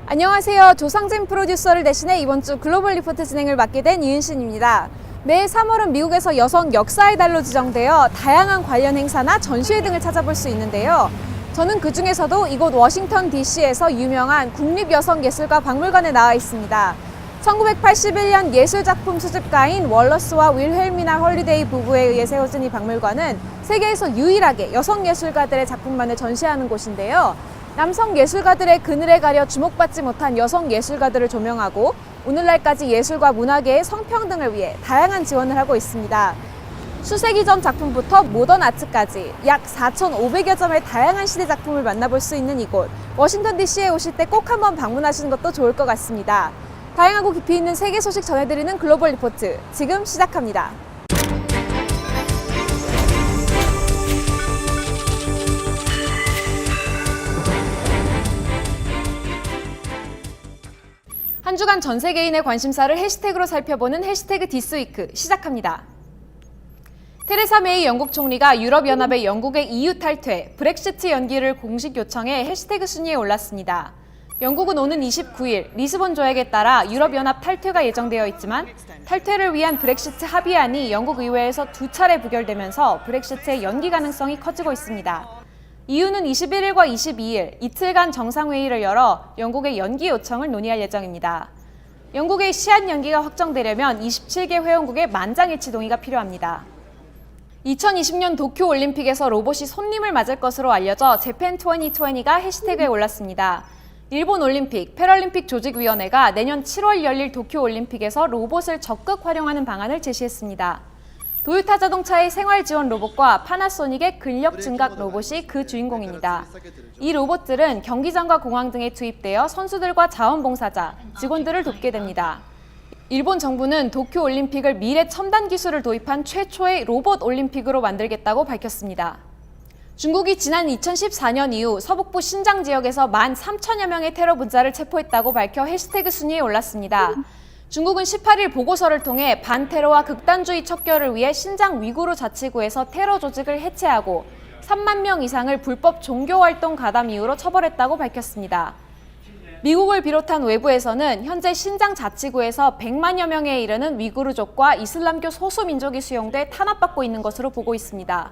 안녕하세요. 조상진 프로듀서를 대신해 이번 주 글로벌 리포트 진행을 맡게 된 이은신입니다. 매해 3월은 미국에서 여성 역사의 달로 지정되어 다양한 관련 행사나 전시회 등을 찾아볼 수 있는데요. 저는 그 중에서도 이곳 워싱턴 DC에서 유명한 국립여성예술가 박물관에 나와 있습니다. 1981년 예술작품 수집가인 월러스와 윌헬미나 헐리데이 부부에 의해 세워진 이 박물관은 세계에서 유일하게 여성 예술가들의 작품만을 전시하는 곳인데요. 남성 예술가들의 그늘에 가려 주목받지 못한 여성 예술가들을 조명하고 오늘날까지 예술과 문화계의 성평등을 위해 다양한 지원을 하고 있습니다. 수세기 전 작품부터 모던 아트까지 약 4,500여 점의 다양한 시대 작품을 만나볼 수 있는 이곳 워싱턴 DC에 오실 때 꼭 한번 방문하시는 것도 좋을 것 같습니다. 다양하고 깊이 있는 세계 소식 전해드리는 글로벌 리포트 지금 시작합니다. 한 주간 전 세계인의 관심사를 해시태그로 살펴보는 해시태그 디스위크 시작합니다. 테레사 메이 영국 총리가 유럽연합의 영국의 EU 탈퇴, 브렉시트 연기를 공식 요청해 해시태그 순위에 올랐습니다. 영국은 오는 29일 리스본 조약에 따라 유럽연합 탈퇴가 예정되어 있지만 탈퇴를 위한 브렉시트 합의안이 영국 의회에서 2차례 부결되면서 브렉시트의 연기 가능성이 커지고 있습니다. EU는 21일과 22일 이틀간 정상회의를 열어 영국의 연기 요청을 논의할 예정입니다. 영국의 시한 연기가 확정되려면 27개 회원국의 만장일치 동의가 필요합니다. 2020년 도쿄올림픽에서 로봇이 손님을 맞을 것으로 알려져 재팬 2020가 해시태그에 올랐습니다. 일본 올림픽, 패럴림픽 조직위원회가 내년 7월 열릴 도쿄올림픽에서 로봇을 적극 활용하는 방안을 제시했습니다. 도요타 자동차의 생활 지원 로봇과 파나소닉의 근력 증각 로봇이 그 주인공입니다. 이 로봇들은 경기장과 공항 등에 투입되어 선수들과 자원봉사자, 직원들을 돕게 됩니다. 일본 정부는 도쿄올림픽을 미래 첨단 기술을 도입한 최초의 로봇 올림픽으로 만들겠다고 밝혔습니다. 중국이 지난 2014년 이후 서북부 신장 지역에서 13,000여 명의 테러 분자를 체포했다고 밝혀 해시태그 순위에 올랐습니다. 중국은 18일 보고서를 통해 반테러와 극단주의 척결을 위해 신장 위구르 자치구에서 테러 조직을 해체하고 3만 명 이상을 불법 종교활동 가담 이유로 처벌했다고 밝혔습니다. 미국을 비롯한 외부에서는 현재 신장 자치구에서 100만여 명에 이르는 위구르족과 이슬람교 소수민족이 수용돼 탄압받고 있는 것으로 보고 있습니다.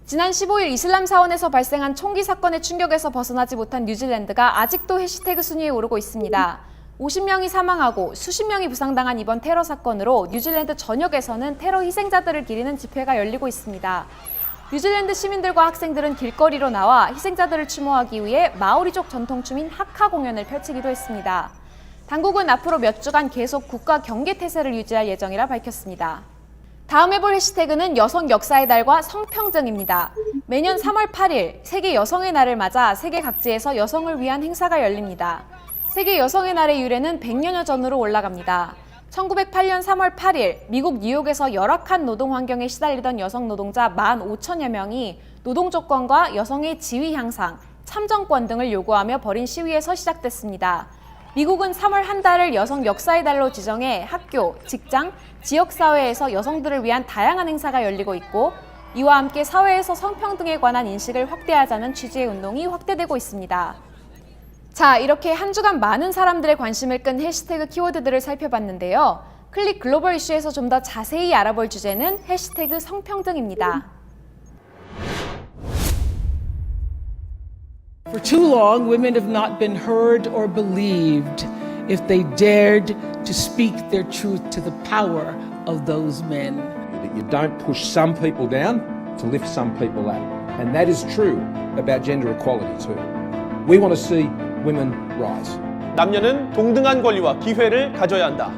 지난 15일 이슬람 사원에서 발생한 총기 사건의 충격에서 벗어나지 못한 뉴질랜드가 아직도 해시태그 순위에 오르고 있습니다. 50명이 사망하고 수십 명이 부상당한 이번 테러 사건으로 뉴질랜드 전역에서는 테러 희생자들을 기리는 집회가 열리고 있습니다. 뉴질랜드 시민들과 학생들은 길거리로 나와 희생자들을 추모하기 위해 마오리족 전통춤인 하카 공연을 펼치기도 했습니다. 당국은 앞으로 몇 주간 계속 국가 경계 태세를 유지할 예정이라 밝혔습니다. 다음 해볼 해시태그는 여성 역사의 달과 성평등입니다. 매년 3월 8일 세계 여성의 날을 맞아 세계 각지에서 여성을 위한 행사가 열립니다. 세계 여성의 날의 유래는 100여여 전으로 올라갑니다. 1908년 3월 8일 미국 뉴욕에서 열악한 노동 환경에 시달리던 여성 노동자 15,000여 명이 노동 조건과 여성의 지위 향상, 참정권 등을 요구하며 벌인 시위에서 시작됐습니다. 미국은 3월 한 달을 여성 역사의 달로 지정해 학교, 직장, 지역사회에서 여성들을 위한 다양한 행사가 열리고 있고 이와 함께 사회에서 성평등에 관한 인식을 확대하자는 취지의 운동이 확대되고 있습니다. 자, 이렇게 한 주간 많은 사람들의 관심을 끈 해시태그 키워드들을 살펴봤는데요. 클릭 글로벌 이슈에서 좀 더 자세히 알아볼 주제는 해시태그 성평등입니다. For too long, women have not been heard or believed if they dared to speak their truth to the power of those men. You don't push some people down to lift some people up. And that is true about gender equality too. We want to see women rise. 남녀는 동등한 권리와 기회를 가져야 한다.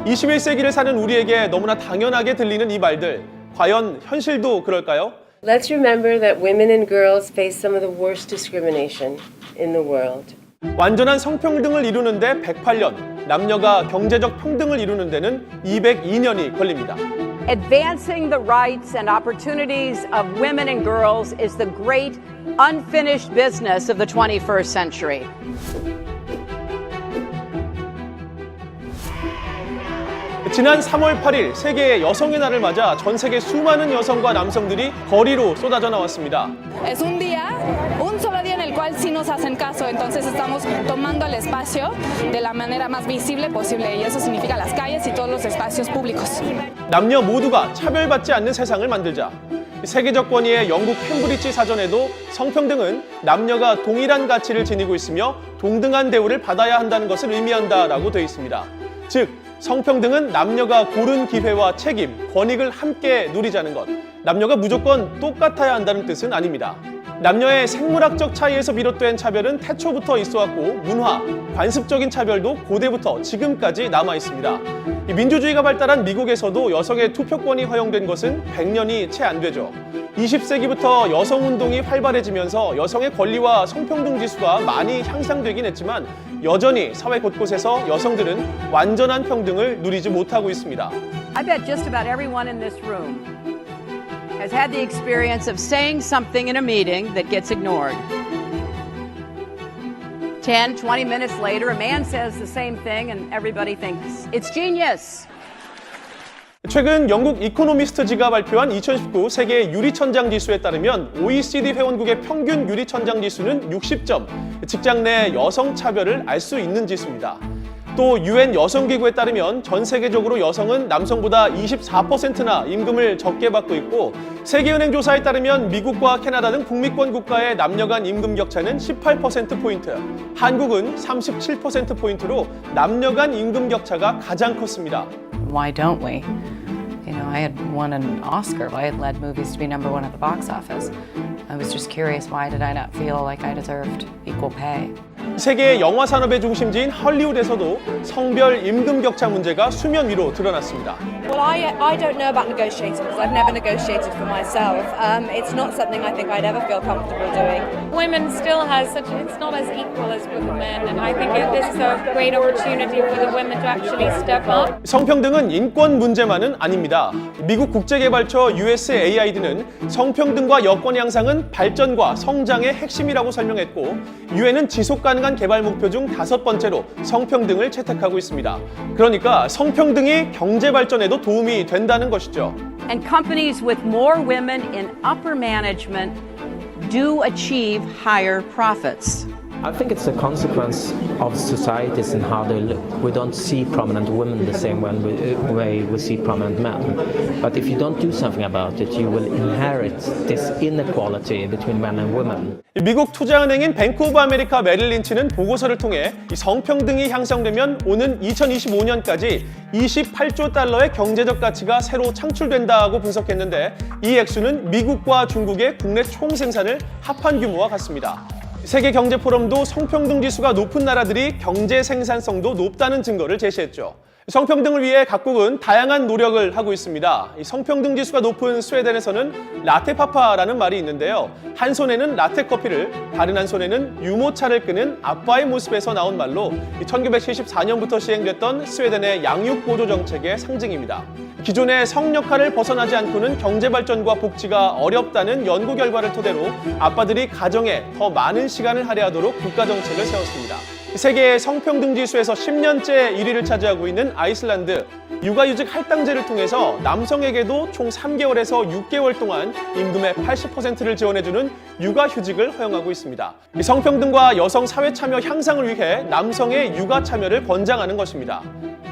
21세기를 사는 우리에게 너무나 당연하게 들리는 이 말들, 과연 현실도 그럴까요? Let's remember that women and girls face some of the worst discrimination in the world. 완전한 성평등을 이루는데 108년, 남녀가 경제적 평등을 이루는 데는 202년이 걸립니다. Advancing the rights and opportunities of women and girls is the great unfinished business of the 21st century. 지난 3월 8일 세계 여성의 날을 맞아 전 세계 수많은 여성과 남성들이 거리로 쏟아져 나왔습니다. Es un día, un solo día en el cual sí nos hacen caso, entonces estamos tomando el espacio de la manera más visible posible y eso significa las calles y todos los espacios públicos. 남녀 모두가 차별받지 않는 세상을 만들자. 세계적 권위의 영국 캠브리지 사전에도 성평등은 남녀가 동일한 가치를 지니고 있으며 동등한 대우를 받아야 한다는 것을 의미한다라고 되어 있습니다. 즉, 성평등은 남녀가 고른 기회와 책임, 권익을 함께 누리자는 것, 남녀가 무조건 똑같아야 한다는 뜻은 아닙니다. 남녀의 생물학적 차이에서 비롯된 차별은 태초부터 있어왔고 문화, 관습적인 차별도 고대부터 지금까지 남아 있습니다. 민주주의가 발달한 미국에서도 여성의 투표권이 허용된 것은 100년이 채 안 되죠. 20세기부터 여성운동이 활발해지면서 여성의 권리와 성평등 지수가 많이 향상되긴 했지만 여전히 사회 곳곳에서 여성들은 완전한 평등을 누리지 못하고 있습니다. I bet just about everyone in this room has had the experience of saying something in a meeting that gets ignored. 10, 20 minutes later, a man says the same thing and everybody thinks it's genius. 최근 영국 이코노미스트지가 발표한 2019 세계 유리천장 지수에 따르면 OECD 회원국의 평균 유리천장 지수는 60점, 직장 내 여성 차별을 알 수 있는 지수입니다. 또 UN 여성기구에 따르면 전 세계적으로 여성은 남성보다 24%나 임금을 적게 받고 있고 세계은행 조사에 따르면 미국과 캐나다 등 북미권 국가의 남녀 간 임금 격차는 18%포인트, 한국은 37%포인트로 남녀 간 임금 격차가 가장 컸습니다. Why don't we? You know, I had won an Oscar. I had led movies to be number one at the box office. I was just curious, why did I not feel like I deserved equal pay? 세계 영화 산업의 중심지인 헐리우드에서도 성별 임금 격차 문제가 수면 위로 드러났습니다. Well, I don't know about negotiating because I've never negotiated for myself. It's not something I think I'd ever feel comfortable doing. Women still has such, it's not as equal as with men, and I think this is a great opportunity for the women to actually step up. 성평등은 인권 문제만은 아닙니다. 미국 국제개발처 USAID는 성평등과 여건 향상은 발전과 성장의 핵심이라고 설명했고 유엔은 지속 가능한 개발 목표 중 5번째로 성평등을 채택하고 있습니다. 그러니까 성평등이 경제 발전에도 도움이 된다는 것이죠. And companies with more women in upper management do achieve higher profits. I think it's a consequence of societies and how they look. We don't see prominent women the same way we see prominent men. But if you don't do something about it, you will inherit this inequality between men and women. 미국 투자은행인 뱅크 오브 아메리카 메릴 린치는 보고서를 통해 성평등이 향상되면 오는 2025년까지 28조 달러의 경제적 가치가 새로 창출된다고 분석했는데 이 액수는 미국과 중국의 국내 총생산을 합한 규모와 같습니다. 세계경제포럼도 성평등 지수가 높은 나라들이 경제 생산성도 높다는 증거를 제시했죠. 성평등을 위해 각국은 다양한 노력을 하고 있습니다. 이 성평등 지수가 높은 스웨덴에서는 라테파파라는 말이 있는데요. 한 손에는 라테 커피를, 다른 한 손에는 유모차를 끄는 아빠의 모습에서 나온 말로 1974년부터 시행됐던 스웨덴의 양육보조 정책의 상징입니다. 기존의 성 역할을 벗어나지 않고는 경제 발전과 복지가 어렵다는 연구 결과를 토대로 아빠들이 가정에 더 많은 시간을 할애하도록 국가 정책을 세웠습니다. 세계 성평등 지수에서 10년째 1위를 차지하고 있는 아이슬란드, 육아휴직 할당제를 통해서 남성에게도 총 3개월에서 6개월 동안 임금의 80%를 지원해주는 육아휴직을 허용하고 있습니다. 성평등과 여성 사회 참여 향상을 위해 남성의 육아 참여를 권장하는 것입니다.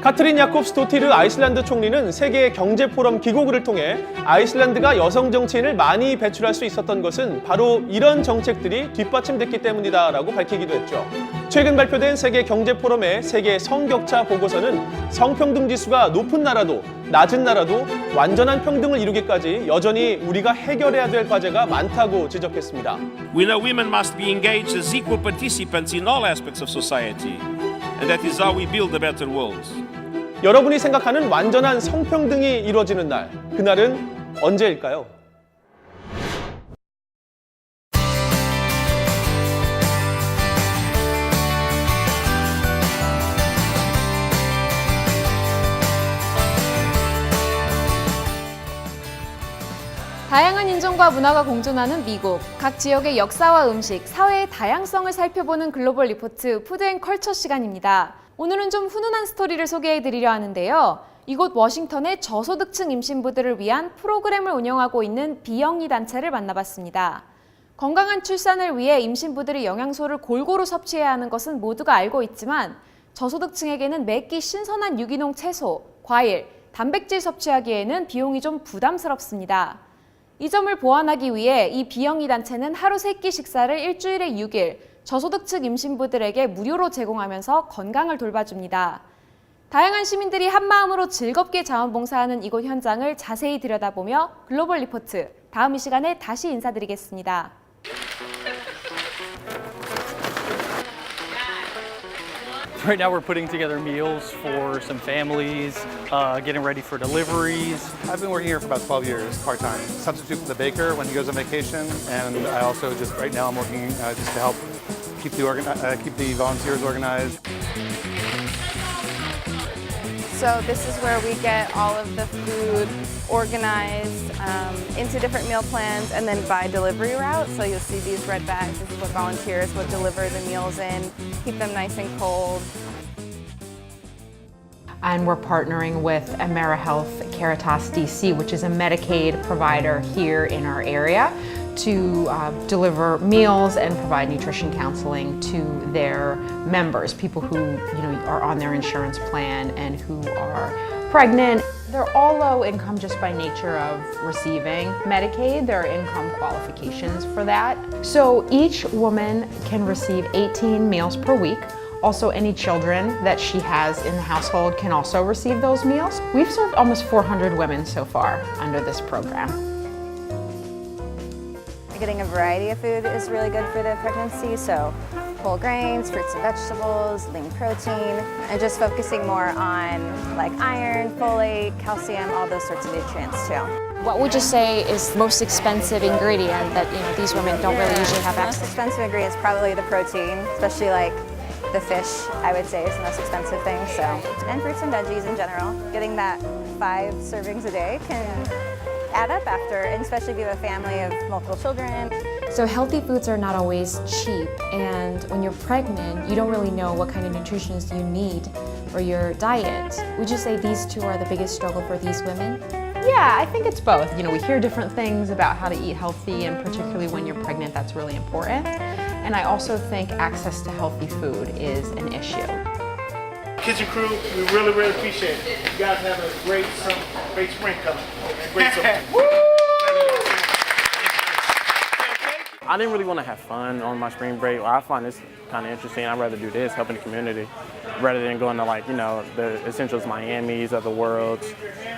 카트린 야콥스도티르 아이슬란드 총리는 세계 경제 포럼 기고글을 통해 아이슬란드가 여성 정치인을 많이 배출할 수 있었던 것은 바로 이런 정책들이 뒷받침됐기 때문이다라고 밝히기도 했죠. 최근 발표된 세계 경제 포럼의 세계 성격차 보고서는 성평등 지수가 높은 나라도 낮은 나라도 완전한 평등을 이루기까지 여전히 우리가 해결해야 될 과제가 많다고 지적했습니다. We know women must be engaged as equal participants in all aspects of society, and that is how we build a better world. 여러분이 생각하는 완전한 성평등이 이루어지는 날, 그날은 언제일까요? 다양한 인종과 문화가 공존하는 미국, 각 지역의 역사와 음식, 사회의 다양성을 살펴보는 글로벌 리포트 푸드앤컬처 시간입니다. 오늘은 좀 훈훈한 스토리를 소개해드리려 하는데요. 이곳 워싱턴의 저소득층 임신부들을 위한 프로그램을 운영하고 있는 비영리 단체를 만나봤습니다. 건강한 출산을 위해 임신부들이 영양소를 골고루 섭취해야 하는 것은 모두가 알고 있지만 저소득층에게는 매끼 신선한 유기농 채소, 과일, 단백질 섭취하기에는 비용이 좀 부담스럽습니다. 이 점을 보완하기 위해 이 비영리 단체는 하루 3끼 식사를 일주일에 6일 저소득층 임신부들에게 무료로 제공하면서 건강을 돌봐줍니다. 다양한 시민들이 한마음으로 즐겁게 자원봉사하는 이곳 현장을 자세히 들여다보며 글로벌 리포트, 다음 이 시간에 다시 인사드리겠습니다. Right now we're putting together meals for some families, getting ready for deliveries. I've been working here for about 12 years, part-time. Substitute for the baker when he goes on vacation, and I also just, right now I'm working just to help keep the volunteers organized. So this is where we get all of the food organized into different meal plans and then by delivery route. So you'll see these red bags. This is what volunteers would deliver the meals in, keep them nice and cold. And we're partnering with AmeriHealth Caritas DC, which is a Medicaid provider here in our area, to deliver meals and provide nutrition counseling to their members, people who are on their insurance plan and who are pregnant. They're all low income just by nature of receiving Medicaid. There are income qualifications for that. So each woman can receive 18 meals per week. Also, any children that she has in the household can also receive those meals. We've served almost 400 women so far under this program. Getting a variety of food is really good for the pregnancy, so whole grains, fruits and vegetables, lean protein, and just focusing more on like iron, folate, calcium, all those sorts of nutrients too. What would you say is the most expensive ingredient that these women don't really usually have The access most expensive ingredient is probably the protein, especially like the fish, I would say, is the most expensive thing. So, and fruits and veggies in general. Getting that 5 servings a day can add up after, and especially if you have a family of multiple children. So healthy foods are not always cheap, and when you're pregnant, you don't really know what kind of nutrition you need for your diet. Would you say these two are the biggest struggle for these women? Yeah, I think it's both. We hear different things about how to eat healthy, and particularly when you're pregnant, that's really important. And I also think access to healthy food is an issue. Kitchen crew, we really, really appreciate it. You guys have a great spring coming. Great summer. I didn't really want to have fun on my spring break. I find this kind of interesting. I'd rather do this, helping the community, rather than going to the Essentials Miamis of the world,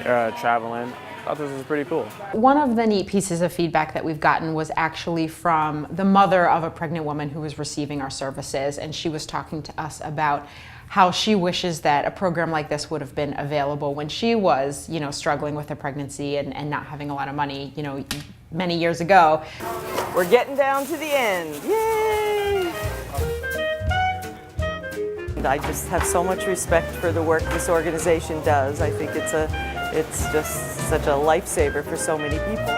traveling. I thought this was pretty cool. One of the neat pieces of feedback that we've gotten was actually from the mother of a pregnant woman who was receiving our services, and she was talking to us about how she wishes that a program like this would have been available when she was, struggling with her pregnancy and not having a lot of money, many years ago. We're getting down to the end. Yay! I just have so much respect for the work this organization does. I think it's just such a lifesaver for so many people.